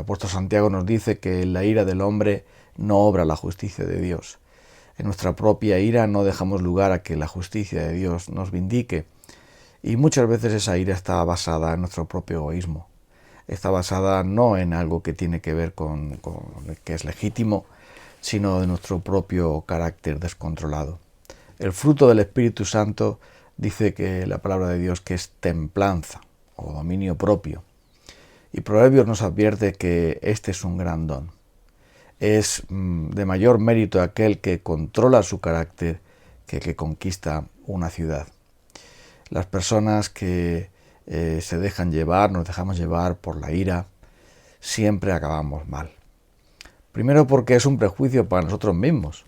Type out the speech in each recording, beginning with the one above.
apóstol Santiago nos dice que en la ira del hombre no obra la justicia de Dios. En nuestra propia ira no dejamos lugar a que la justicia de Dios nos vindique. Y muchas veces esa ira está basada en nuestro propio egoísmo. Está basada no en algo que tiene que ver con que es legítimo, sino de nuestro propio carácter descontrolado. El fruto del Espíritu Santo dice que la palabra de Dios que es templanza o dominio propio. Y Proverbios nos advierte que este es un gran don. Es de mayor mérito aquel que controla su carácter que el que conquista una ciudad. Las personas que se dejan llevar, nos dejamos llevar por la ira, siempre acabamos mal. Primero porque es un prejuicio para nosotros mismos,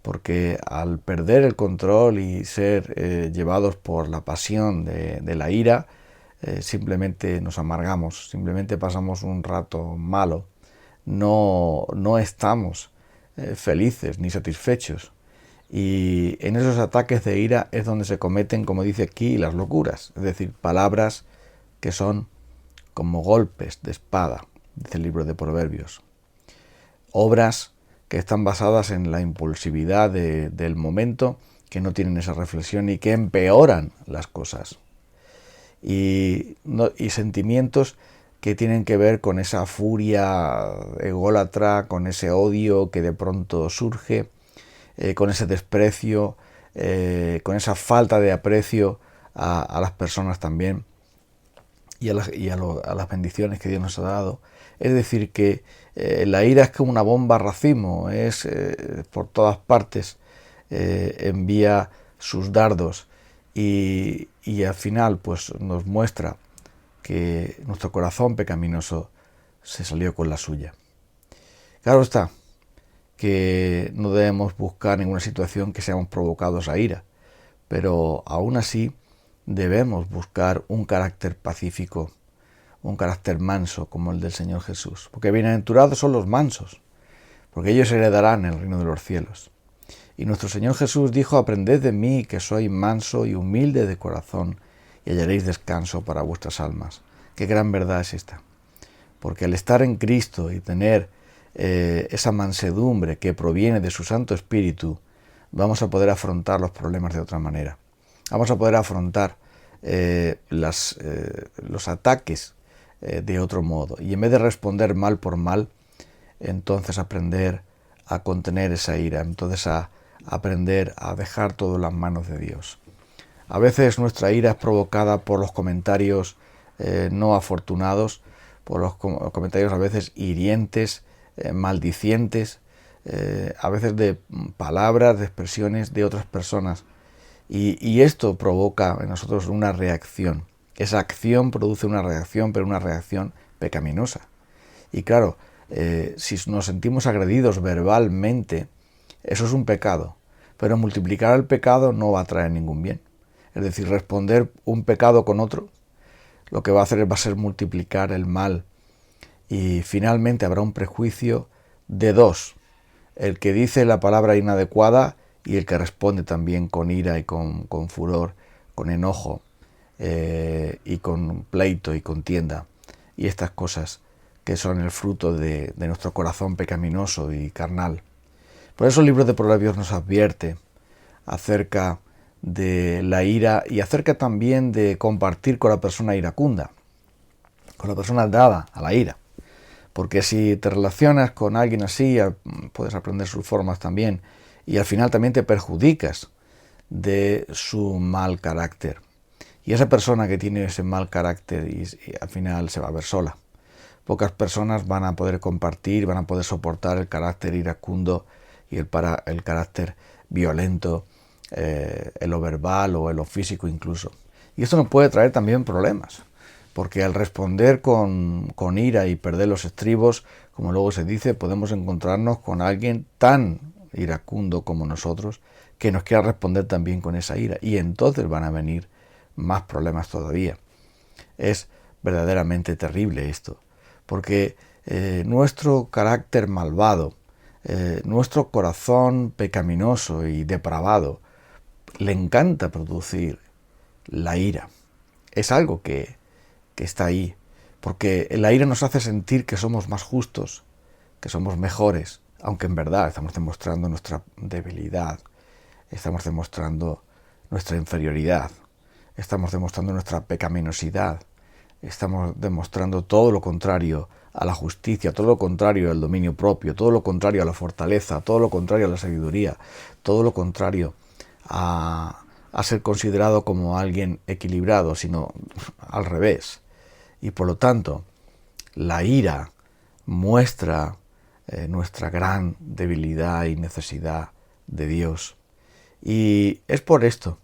porque al perder el control y ser llevados por la pasión de la ira, simplemente nos amargamos, simplemente pasamos un rato malo, no estamos felices ni satisfechos. Y en esos ataques de ira es donde se cometen, como dice aquí, las locuras, es decir, palabras que son como golpes de espada, dice el libro de Proverbios. Obras que están basadas en la impulsividad del momento, que no tienen esa reflexión y que empeoran las cosas. Y sentimientos que tienen que ver con esa furia ególatra, con ese odio que de pronto surge, con ese desprecio, con esa falta de aprecio a las personas también y a las bendiciones que Dios nos ha dado. Es decir, que la ira es como una bomba racimo, es por todas partes, envía sus dardos y al final pues nos muestra que nuestro corazón pecaminoso se salió con la suya. Claro está que no debemos buscar ninguna situación que seamos provocados a ira, pero aún así debemos buscar un carácter pacífico, un carácter manso como el del Señor Jesús, porque bienaventurados son los mansos, porque ellos heredarán el reino de los cielos. Y nuestro Señor Jesús dijo: aprended de mí, que soy manso y humilde de corazón, y hallaréis descanso para vuestras almas. Qué gran verdad es esta, porque al estar en Cristo y tener esa mansedumbre que proviene de su Santo Espíritu, vamos a poder afrontar los problemas de otra manera. Vamos a poder afrontar los ataques de otro modo. Y en vez de responder mal por mal, entonces aprender a contener esa ira, entonces a aprender a dejar todo en las manos de Dios. A veces nuestra ira es provocada por los comentarios no afortunados, por los comentarios a veces hirientes, maldicientes, a veces de palabras, de expresiones de otras personas. Y esto provoca en nosotros una reacción. Esa acción produce una reacción, pero una reacción pecaminosa. Y claro, si nos sentimos agredidos verbalmente, eso es un pecado. Pero multiplicar el pecado no va a traer ningún bien. Es decir, responder un pecado con otro, lo que va a hacer va a ser multiplicar el mal. Y finalmente habrá un prejuicio de dos: el que dice la palabra inadecuada y el que responde también con ira y con furor, con enojo y con pleito y contienda. Y estas cosas que son el fruto de nuestro corazón pecaminoso y carnal. Por eso el libro de Proverbios nos advierte acerca de la ira y acerca también de compartir con la persona iracunda, con la persona dada a la ira. Porque si te relacionas con alguien así, puedes aprender sus formas también, y al final también te perjudicas de su mal carácter. Y esa persona que tiene ese mal carácter y al final se va a ver sola. Pocas personas van a poder compartir, van a poder soportar el carácter iracundo y el carácter violento, en lo verbal o en lo físico incluso. Y esto nos puede traer también problemas, porque al responder con ira y perder los estribos, como luego se dice, podemos encontrarnos con alguien tan iracundo como nosotros, que nos quiera responder también con esa ira, y entonces van a venir más problemas todavía. Es verdaderamente terrible esto, porque nuestro carácter malvado, nuestro corazón pecaminoso y depravado, le encanta producir la ira. Es algo que está ahí, porque la ira nos hace sentir que somos más justos, que somos mejores, aunque en verdad estamos demostrando nuestra debilidad, estamos demostrando nuestra inferioridad, estamos demostrando nuestra pecaminosidad, estamos demostrando todo lo contrario a la justicia, todo lo contrario al dominio propio, todo lo contrario a la fortaleza, todo lo contrario a la sabiduría, todo lo contrario a ser considerado como alguien equilibrado, sino al revés. Y por lo tanto, la ira muestra nuestra gran debilidad y necesidad de Dios. Y es por esto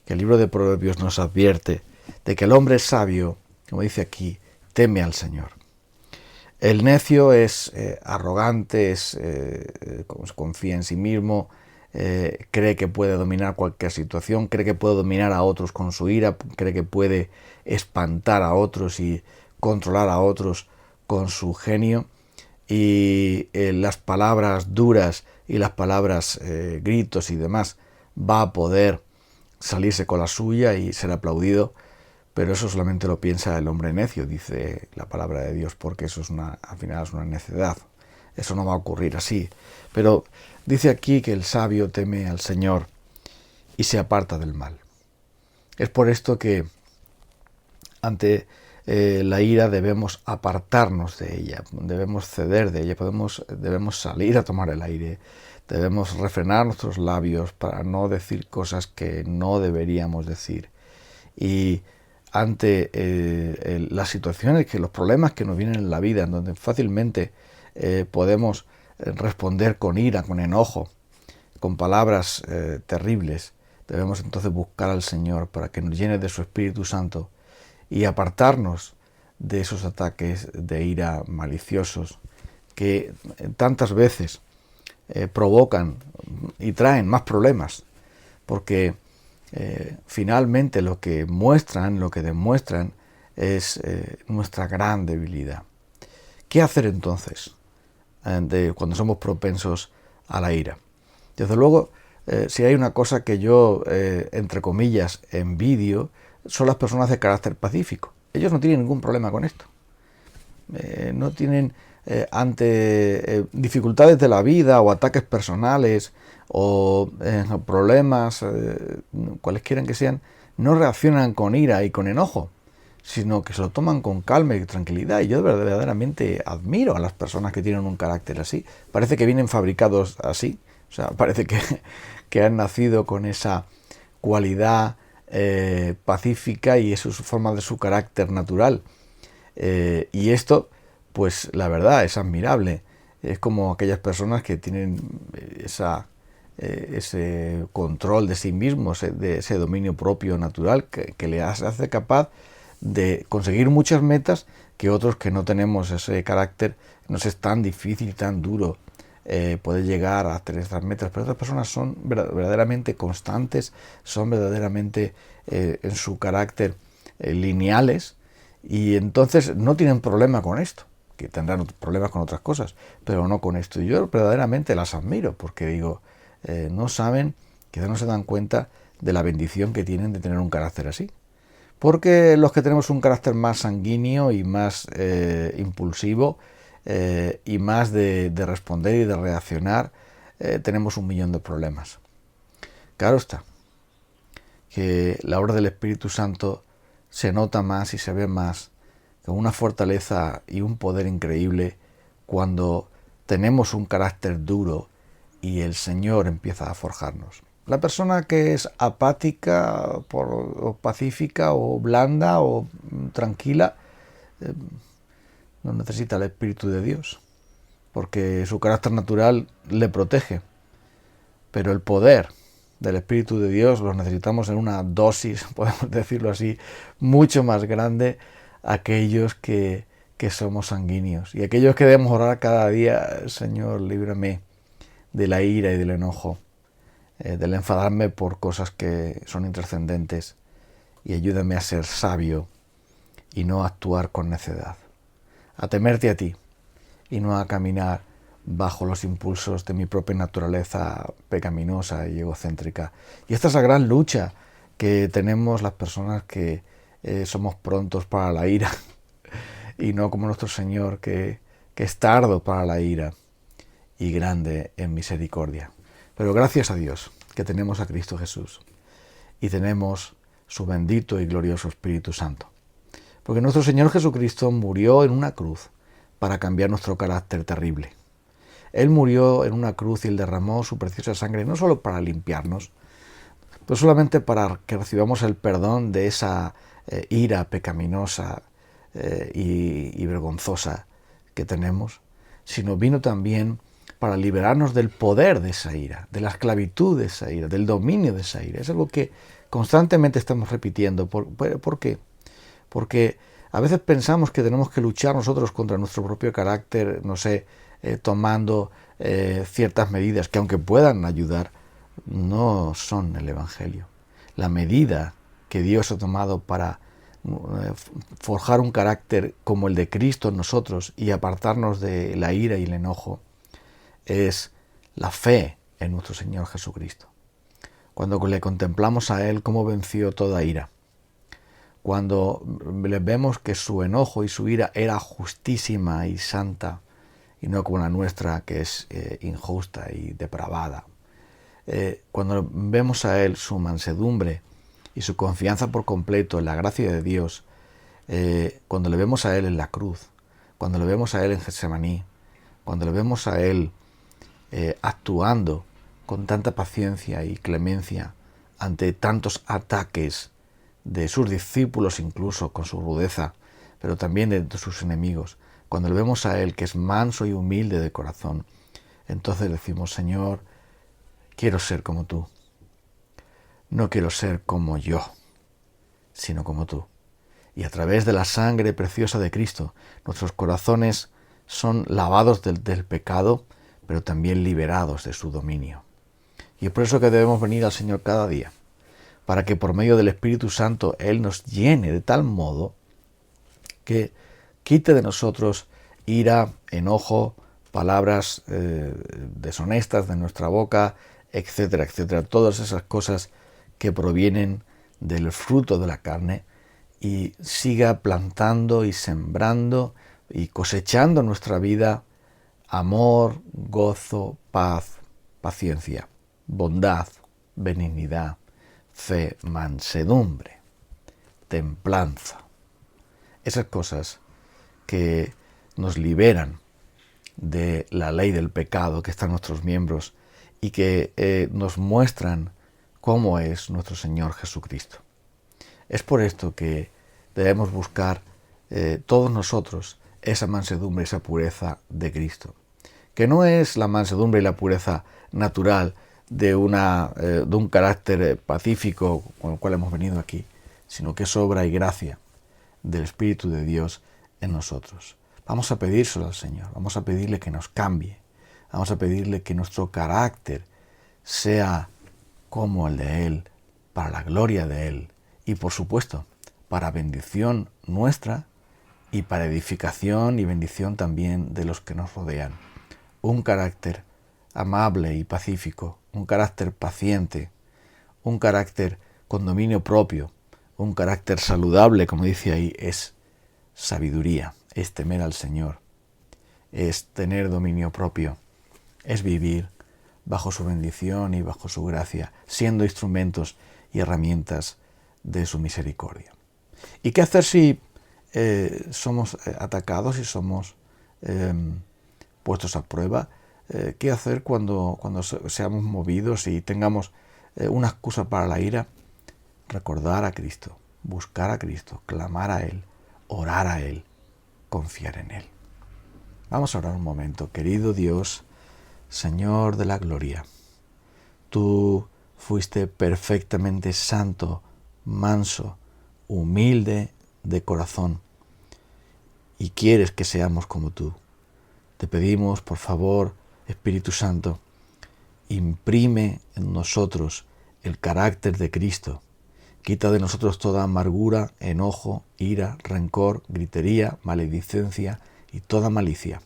que el libro de Proverbios nos advierte de que el hombre sabio, como dice aquí, teme al Señor. El necio es arrogante, confía en sí mismo, cree que puede dominar cualquier situación, cree que puede dominar a otros con su ira, cree que puede espantar a otros y controlar a otros con su genio. Y las palabras duras y las palabras gritos y demás va a poder salirse con la suya y ser aplaudido, pero eso solamente lo piensa el hombre necio, dice la palabra de Dios, porque eso al final es una necedad. Eso no va a ocurrir así. Pero dice aquí que el sabio teme al Señor y se aparta del mal. Es por esto que ante la ira debemos apartarnos de ella, debemos ceder de ella, debemos salir a tomar el aire, debemos refrenar nuestros labios para no decir cosas que no deberíamos decir. Y ante las situaciones, los problemas que nos vienen en la vida, en donde fácilmente podemos responder con ira, con enojo, con palabras terribles, debemos entonces buscar al Señor para que nos llene de su Espíritu Santo y apartarnos de esos ataques de ira maliciosos que tantas veces provocan y traen más problemas, porque finalmente lo que demuestran es nuestra gran debilidad. ¿Qué hacer entonces cuando somos propensos a la ira? Desde luego, si hay una cosa que yo, entre comillas, envidio, son las personas de carácter pacífico. Ellos no tienen ningún problema con esto. No tienen ante dificultades de la vida o ataques personales o problemas, cualesquiera que sean, no reaccionan con ira y con enojo, sino que se lo toman con calma y tranquilidad. Y yo verdaderamente admiro a las personas que tienen un carácter así. Parece que vienen fabricados así. O sea, parece que han nacido con esa cualidad pacífica y eso es su forma de su carácter natural. Y esto, pues la verdad, es admirable. Es como aquellas personas que tienen ese control de sí mismos, de ese dominio propio natural que le hace capaz de conseguir muchas metas que otros que no tenemos ese carácter nos es tan difícil y tan duro poder llegar a tener estas metas. Pero otras personas son verdaderamente constantes, son verdaderamente en su carácter lineales, y entonces no tienen problema con esto, que tendrán problemas con otras cosas, pero no con esto. Y yo verdaderamente las admiro, porque digo, no saben, quizás no se dan cuenta de la bendición que tienen de tener un carácter así. Porque los que tenemos un carácter más sanguíneo y más impulsivo y más de responder y de reaccionar, tenemos 1.000.000 de problemas. Claro está, que la obra del Espíritu Santo se nota más y se ve más con una fortaleza y un poder increíble cuando tenemos un carácter duro y el Señor empieza a forjarnos. La persona que es apática o pacífica o blanda o tranquila no necesita el Espíritu de Dios, porque su carácter natural le protege. Pero el poder del Espíritu de Dios lo necesitamos en una dosis, podemos decirlo así, mucho más grande aquellos que somos sanguíneos y aquellos que debemos orar cada día: Señor, líbrame de la ira y del enojo, del enfadarme por cosas que son intrascendentes, y ayúdame a ser sabio y no a actuar con necedad, a temerte a ti y no a caminar bajo los impulsos de mi propia naturaleza pecaminosa y egocéntrica. Y esta es la gran lucha que tenemos las personas que somos prontos para la ira. y no como nuestro Señor que es tardo para la ira y grande en misericordia. Pero gracias a Dios que tenemos a Cristo Jesús y tenemos su bendito y glorioso Espíritu Santo. Porque nuestro Señor Jesucristo murió en una cruz para cambiar nuestro carácter terrible. Él murió en una cruz y Él derramó su preciosa sangre no solo para limpiarnos, pero solamente para que recibamos el perdón de esa ira pecaminosa y vergonzosa que tenemos, sino vino también para liberarnos del poder de esa ira, de la esclavitud de esa ira, del dominio de esa ira. Es algo que constantemente estamos repitiendo. ¿Por qué? Porque a veces pensamos que tenemos que luchar nosotros contra nuestro propio carácter, tomando ciertas medidas que, aunque puedan ayudar, no son el Evangelio. La medida que Dios ha tomado para forjar un carácter como el de Cristo en nosotros y apartarnos de la ira y el enojo es la fe en nuestro Señor Jesucristo. Cuando le contemplamos a Él cómo venció toda ira, cuando le vemos que su enojo y su ira era justísima y santa, y no como la nuestra, que es injusta y depravada. Cuando vemos a Él su mansedumbre y su confianza por completo en la gracia de Dios, cuando le vemos a Él en la cruz, cuando le vemos a Él en Getsemaní, cuando le vemos a Él actuando con tanta paciencia y clemencia ante tantos ataques de sus discípulos, incluso con su rudeza, pero también de sus enemigos, cuando le vemos a Él que es manso y humilde de corazón, entonces decimos: Señor, quiero ser como tú. No quiero ser como yo, sino como tú. Y a través de la sangre preciosa de Cristo, nuestros corazones son lavados del pecado, pero también liberados de su dominio. Y es por eso que debemos venir al Señor cada día, para que por medio del Espíritu Santo Él nos llene de tal modo que quite de nosotros ira, enojo, palabras deshonestas de nuestra boca, etcétera, etcétera. Todas esas cosas que provienen del fruto de la carne, y siga plantando y sembrando y cosechando en nuestra vida amor, gozo, paz, paciencia, bondad, benignidad, fe, mansedumbre, templanza. Esas cosas que nos liberan de la ley del pecado que está en nuestros miembros y que nos muestran cómo es nuestro Señor Jesucristo. Es por esto que debemos buscar todos nosotros esa mansedumbre, esa pureza de Cristo, que no es la mansedumbre y la pureza natural de un carácter pacífico con el cual hemos venido aquí, sino que es obra y gracia del Espíritu de Dios en nosotros. Vamos a pedírselo al Señor, vamos a pedirle que nos cambie, vamos a pedirle que nuestro carácter sea como el de Él, para la gloria de Él y, por supuesto, para bendición nuestra y para edificación y bendición también de los que nos rodean. Un carácter amable y pacífico, un carácter paciente, un carácter con dominio propio, un carácter saludable, como dice ahí, es sabiduría, es temer al Señor, es tener dominio propio, es vivir bajo su bendición y bajo su gracia, siendo instrumentos y herramientas de su misericordia. ¿Y qué hacer si somos atacados y somos puestos a prueba? ¿Qué hacer cuando seamos movidos y tengamos una excusa para la ira? Recordar a Cristo, buscar a Cristo, clamar a Él, orar a Él, confiar en Él. Vamos a orar un momento. Querido Dios, Señor de la gloria, tú fuiste perfectamente santo, manso, humilde de corazón, y quieres que seamos como tú. Te pedimos, por favor, Espíritu Santo, imprime en nosotros el carácter de Cristo. Quita de nosotros toda amargura, enojo, ira, rencor, gritería, maledicencia y toda malicia.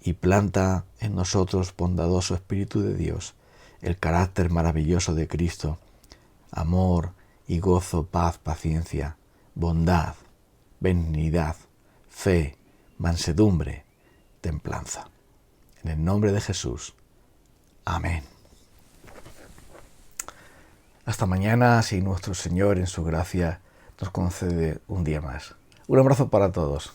Y planta en nosotros, bondadoso Espíritu de Dios, el carácter maravilloso de Cristo, amor y gozo, paz, paciencia, bondad, benignidad, fe, mansedumbre, templanza. En el nombre de Jesús. Amén. Hasta mañana, si nuestro Señor en su gracia nos concede un día más. Un abrazo para todos.